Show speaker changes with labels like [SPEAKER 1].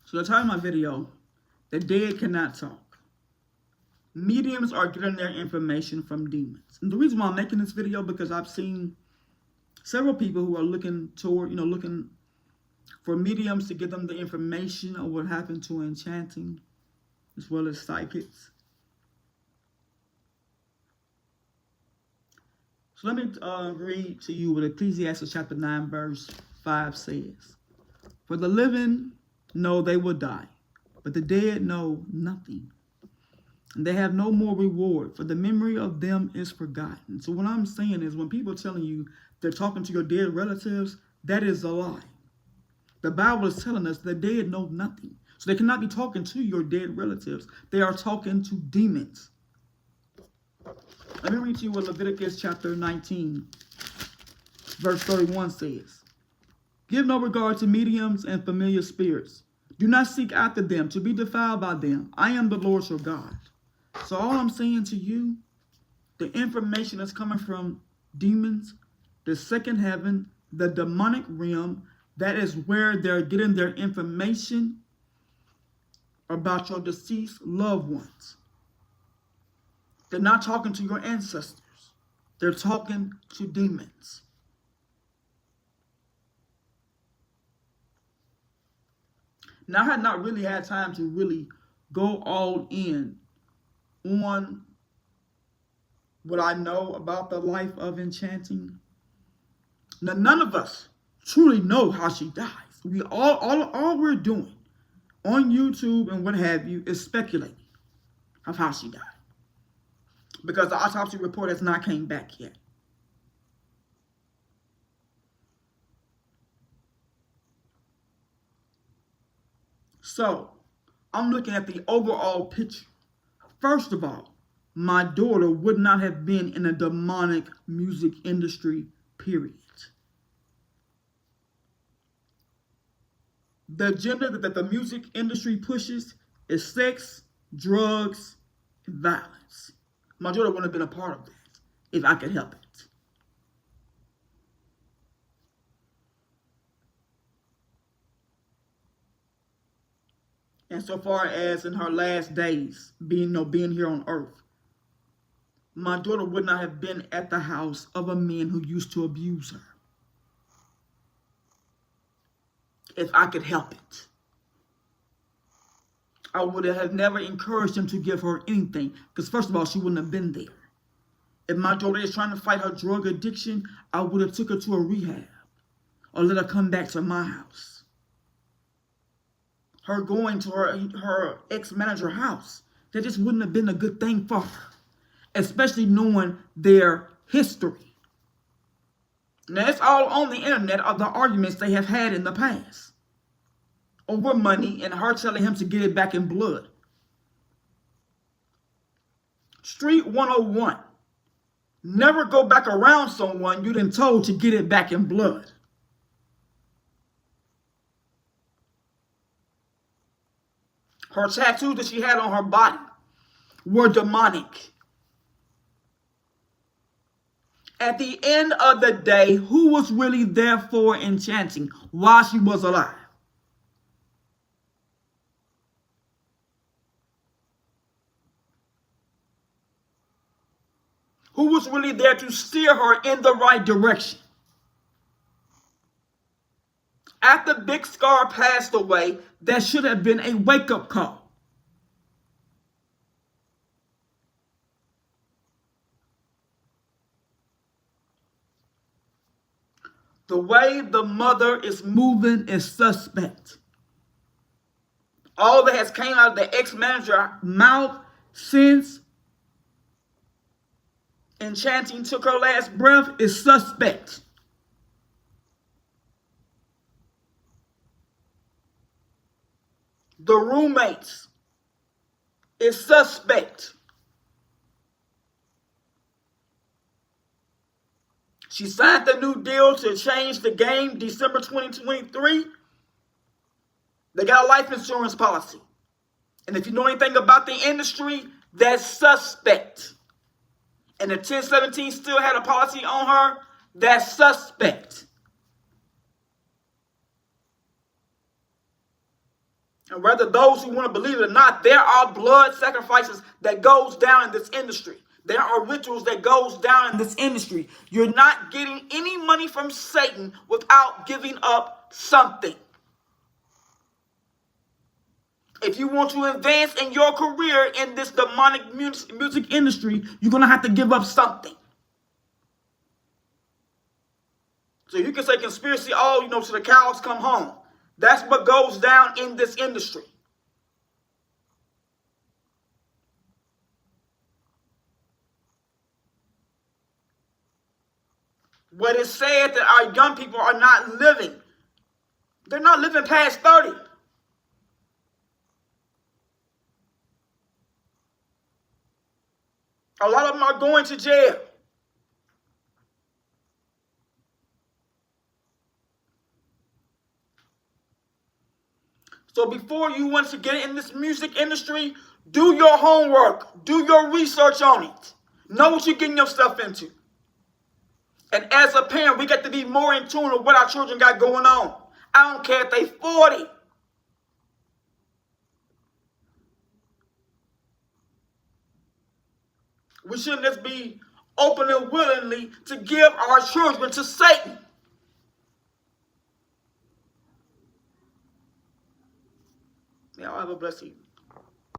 [SPEAKER 1] So the title of my video, The Dead Cannot Talk. Mediums are getting their information from demons. And the reason why I'm making this video, because I've seen several people who are looking for mediums to give them the information of what happened to enchanting, as well as psychics. So let me read to you what Ecclesiastes chapter 9 verse 5 says. For the living know they will die, but the dead know nothing. And they have no more reward, for the memory of them is forgotten. So what I'm saying is, when people are telling you they're talking to your dead relatives, that is a lie. The Bible is telling us the dead know nothing. So they cannot be talking to your dead relatives. They are talking to demons. Let me read to you what Leviticus chapter 19, verse 31 says. Give no regard to mediums and familiar spirits. Do not seek after them to be defiled by them. I am the Lord your God. So all I'm saying to you, the information that's coming from demons, the second heaven, the demonic realm, that is where they're getting their information about your deceased loved ones. They're not talking to your ancestors. They're talking to demons. Now, I had not really had time to really go all in on what I know about the life of enchanting. Now, none of us truly know how she dies. We all we're doing on YouTube and what have you is speculating of how she died, because the autopsy report has not came back yet. So, I'm looking at the overall picture. First of all, my daughter would not have been in a demonic music industry, period. The agenda that the music industry pushes is sex, drugs, and violence. My daughter wouldn't have been a part of that if I could help it. And so far as in her last days, being here on earth, my daughter would not have been at the house of a man who used to abuse her if I could help it. I would have never encouraged him to give her anything, because first of all, she wouldn't have been there. If my daughter is trying to fight her drug addiction, I would have took her to a rehab or let her come back to my house. Her going to her ex-manager's house, that just wouldn't have been a good thing for her, especially knowing their history. Now, it's all on the internet of the arguments they have had in the past over money and her telling him to get it back in blood. Street 101. Never go back around someone you done told to get it back in blood. Her tattoos that she had on her body were demonic. At the end of the day, who was really there for enchanting while she was alive? Who was really there to steer her in the right direction? After Big Scar passed away, that should have been a wake-up call. The way the mother is moving is suspect. All that has came out of the ex-manager's mouth since enchanting took her last breath is suspect. The roommates is suspect. She signed the new deal to change the game December 2023. They got a life insurance policy. And if you know anything about the industry, that's suspect. And the 1017 still had a policy on her, that's suspect. And whether those who want to believe it or not, there are blood sacrifices that goes down in this industry. There are rituals that goes down in this industry. You're not getting any money from Satan without giving up something. If you want to advance in your career in this demonic music industry, you're going to have to give up something. So you can say conspiracy, till the cows come home. That's what goes down in this industry. What is said that our young people are not living. They're not living past 30. A lot of them are going to jail. So before you want to get in this music industry, do your homework. Do your research on it. Know what you're getting yourself into. And as a parent, we got to be more in tune with what our children got going on. I don't care if they 40. We shouldn't just be open and willingly to give our children to Satan. Y'all have a blessed evening.